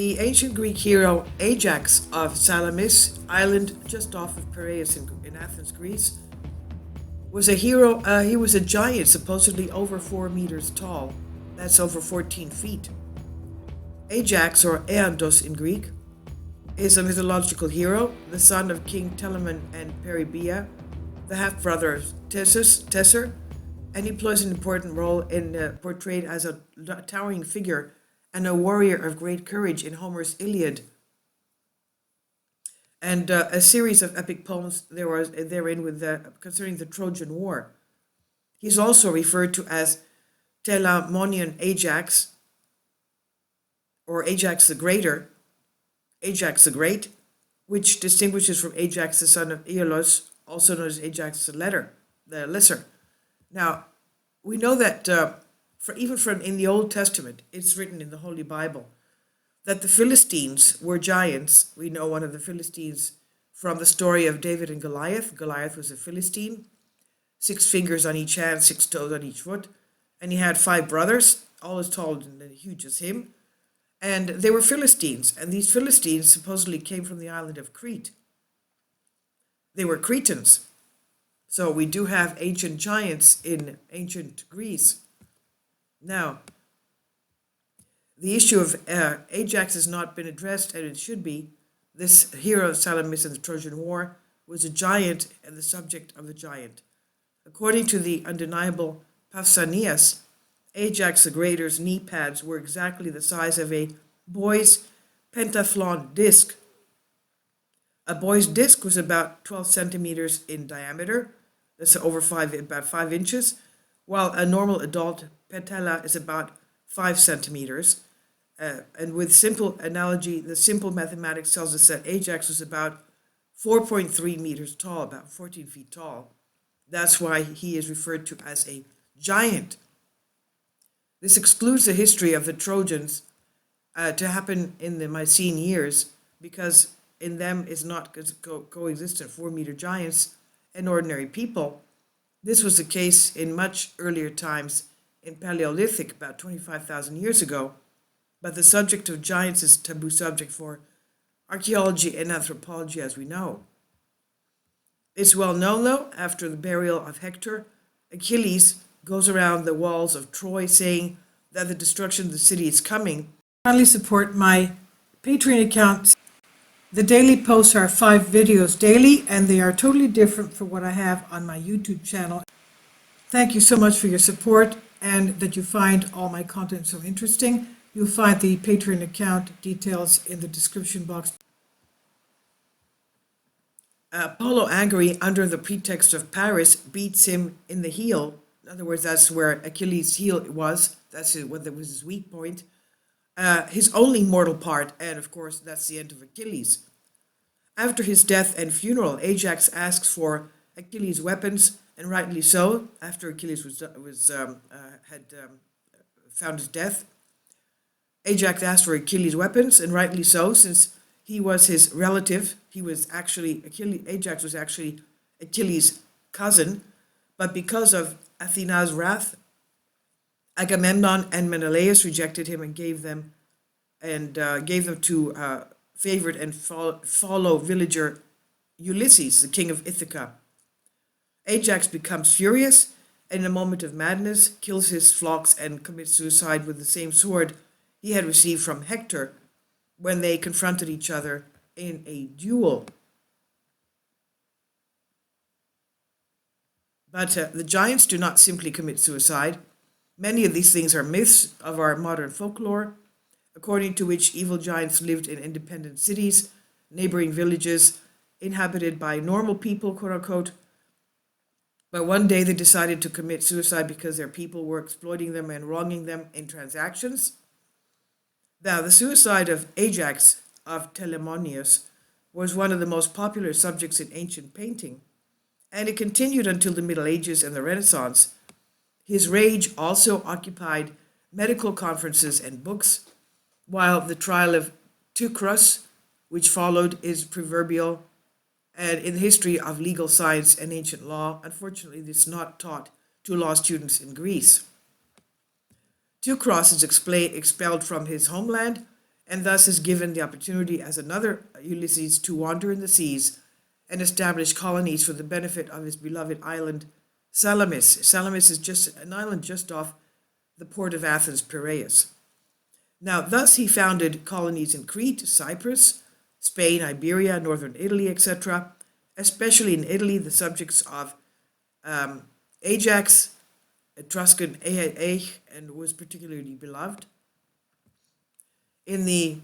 The ancient Greek hero Ajax of Salamis, island just off of Piraeus in Athens, Greece, was a hero. He was a giant, supposedly over 4 meters tall. That's over 14 feet. Ajax, or Eandos in Greek, is a mythological hero, the son of King Telamon and Peribea, the half-brother of Tesser, and he plays an important role in portrayed as a towering figure and a warrior of great courage in Homer's Iliad, and a series of epic poems therein concerning the Trojan War. He's also referred to as Telamonian Ajax, or Ajax the Greater, Ajax the Great, which distinguishes from Ajax the son of Aeolus, also known as Ajax the Lesser. Now, we know that even from in the Old Testament, it's written in the Holy Bible, that the Philistines were giants. We know one of the Philistines from the story of David and Goliath. Goliath was a Philistine, 6 fingers on each hand, 6 toes on each foot, and he had 5 brothers, all as tall and huge as him, and they were Philistines, and these Philistines supposedly came from the island of Crete. They were Cretans. So we do have ancient giants in ancient Greece. Now, the issue of Ajax has not been addressed, and it should be. This hero of Salamis in the Trojan War was a giant and the subject of the giant. According to the undeniable Pausanias, Ajax the Greater's knee pads were exactly the size of a boy's pentathlon disc. A boy's disc was about 12 centimeters in diameter. That's about 5 inches, while a normal adult patella is about 5 centimeters. And with simple analogy, the simple mathematics tells us that Ajax was about 4.3 meters tall, about 14 feet tall. That's why he is referred to as a giant. This excludes the history of the Trojans to happen in the Mycenaean years, because in them is not coexistent 4-meter giants and ordinary people. This was the case in much earlier times in Paleolithic, about 25,000 years ago, but the subject of giants is a taboo subject for archaeology and anthropology, as we know. It's well known, though, after the burial of Hector, Achilles goes around the walls of Troy saying that the destruction of the city is coming. Kindly support my Patreon account. The daily posts are 5 videos daily, and they are totally different from what I have on my YouTube channel. Thank you so much for your support and that you find all my content so interesting. You'll find the Patreon account details in the description box. Apollo, angry under the pretext of Paris, beats him in the heel. In other words, that's where Achilles' heel was. That's what was his weak point. His only mortal part, and of course, that's the end of Achilles. After his death and funeral, Ajax asks for Achilles' weapons, and rightly so. After Achilles had found his death, Ajax asked for Achilles' weapons, and rightly so, since he was his relative. Ajax was actually Achilles' cousin, but because of Athena's wrath, Agamemnon and Menelaus rejected him and gave them to favored and follow villager Ulysses, the king of Ithaca. Ajax becomes furious and in a moment of madness kills his flocks and commits suicide with the same sword he had received from Hector when they confronted each other in a duel. But the giants do not simply commit suicide. Many of these things are myths of our modern folklore, according to which evil giants lived in independent cities, neighboring villages, inhabited by normal people, quote unquote. But one day they decided to commit suicide because their people were exploiting them and wronging them in transactions. Now, the suicide of Ajax of Telamonius was one of the most popular subjects in ancient painting, and it continued until the Middle Ages and the Renaissance. His rage also occupied medical conferences and books, while the trial of Teucros, which followed, is proverbial, and in the history of legal science and ancient law. Unfortunately, this is not taught to law students in Greece. Teucros is expelled from his homeland and thus is given the opportunity as another Ulysses to wander in the seas and establish colonies for the benefit of his beloved island Salamis. Salamis is just an island just off the port of Athens, Piraeus. Now, thus he founded colonies in Crete, Cyprus, Spain, Iberia, northern Italy, etc. Especially in Italy, the subjects of Ajax, Etruscan and was particularly beloved. In the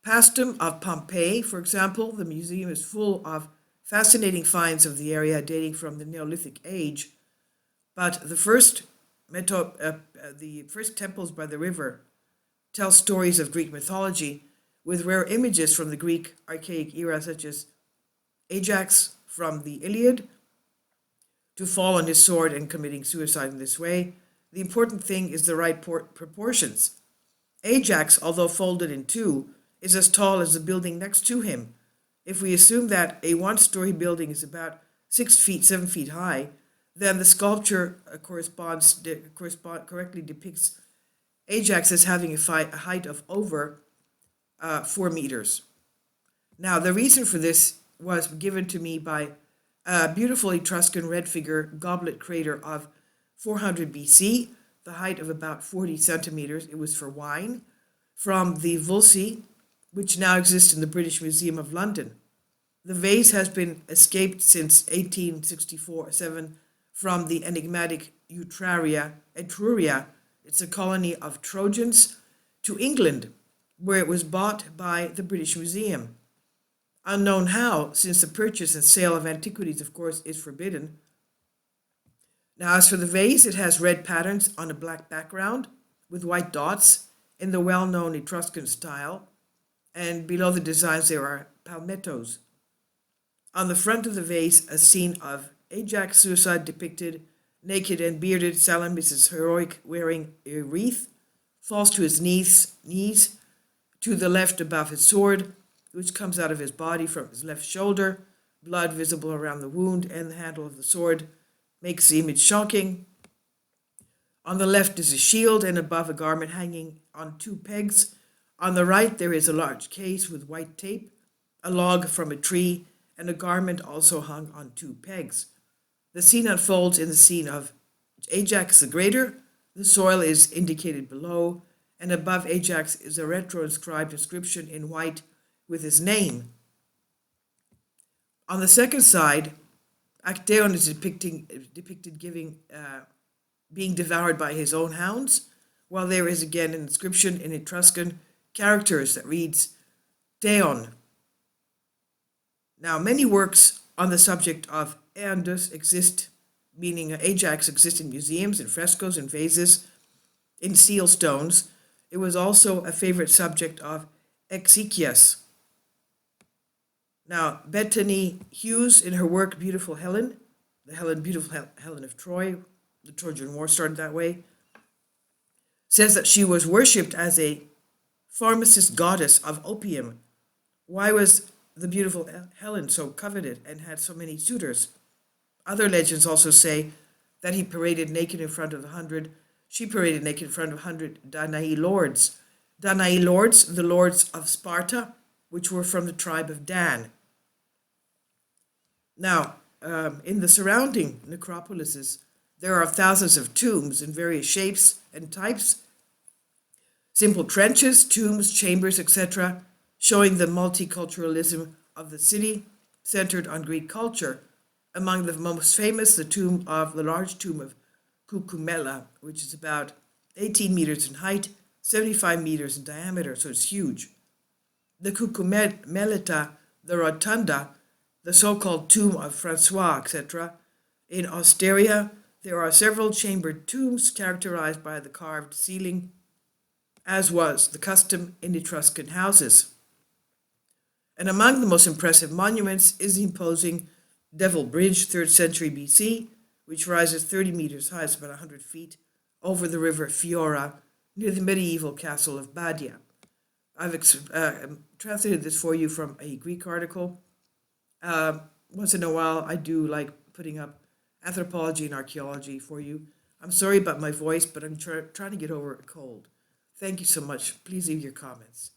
Pastum of Pompeii, for example, the museum is full of fascinating finds of the area dating from the Neolithic age. But the first temples by the river tell stories of Greek mythology with rare images from the Greek archaic era, such as Ajax from the Iliad, to fall on his sword and committing suicide in this way. The important thing is the right proportions. Ajax, although folded in two, is as tall as the building next to him. If we assume that a one-story building is about 6 feet, 7 feet high, then the sculpture correctly depicts Ajax as having a height of over 4 meters. Now, the reason for this was given to me by a beautiful Etruscan red figure goblet crater of 400 BC, the height of about 40 centimeters. It was for wine, from the vase, which now exists in the British Museum of London. The vase has been escaped since 1864-7 from the enigmatic Etruria. It's a colony of Trojans, to England, where it was bought by the British Museum. Unknown how, since the purchase and sale of antiquities, of course, is forbidden. Now, as for the vase, it has red patterns on a black background with white dots in the well-known Etruscan style, and below the designs there are palmettos. On the front of the vase, a scene of Ajax suicide depicted. Naked and bearded, Salamis is heroic, wearing a wreath, falls to his knees to the left above his sword, which comes out of his body from his left shoulder, blood visible around the wound, and the handle of the sword makes the image shocking. On the left is a shield, and above a garment hanging on 2 pegs. On the right there is a large case with white tape, a log from a tree, and a garment also hung on 2 pegs. The scene unfolds in the scene of Ajax the Greater. The soil is indicated below, and above Ajax is a retro-inscribed inscription in white with his name. On the second side, Actaeon is depicted being devoured by his own hounds, while there is again an inscription in Etruscan characters that reads, Theon. Now, many works on the subject of Aeandus exist, meaning Ajax, exist in museums, in frescoes, in vases, in seal stones. It was also a favorite subject of Exekias. Now, Bethany Hughes, in her work Beautiful Helen, Beautiful Helen of Troy, the Trojan War started that way, says that she was worshipped as a pharmacist goddess of opium. Why was the beautiful Helen so coveted and had so many suitors? Other legends also say that she paraded naked in front of 100 Danae lords. Danae lords, the lords of Sparta, which were from the tribe of Dan. Now, in the surrounding necropolises, there are thousands of tombs in various shapes and types, simple trenches, tombs, chambers, etc., showing the multiculturalism of the city centered on Greek culture. Among the most famous, the large tomb of Cucumella, which is about 18 meters in height, 75 meters in diameter, so it's huge. The Cucumelita, the Rotunda, the so-called tomb of Francois, etc. In Osteria, there are several chambered tombs characterized by the carved ceiling, as was the custom in Etruscan houses. And among the most impressive monuments is the imposing Devil Bridge, 3rd century BC, which rises 30 meters high, it's about 100 feet, over the river Fiora, near the medieval castle of Badia. I've translated this for you from a Greek article. Once in a while, I do like putting up anthropology and archaeology for you. I'm sorry about my voice, but I'm trying to get over a cold. Thank you so much. Please leave your comments.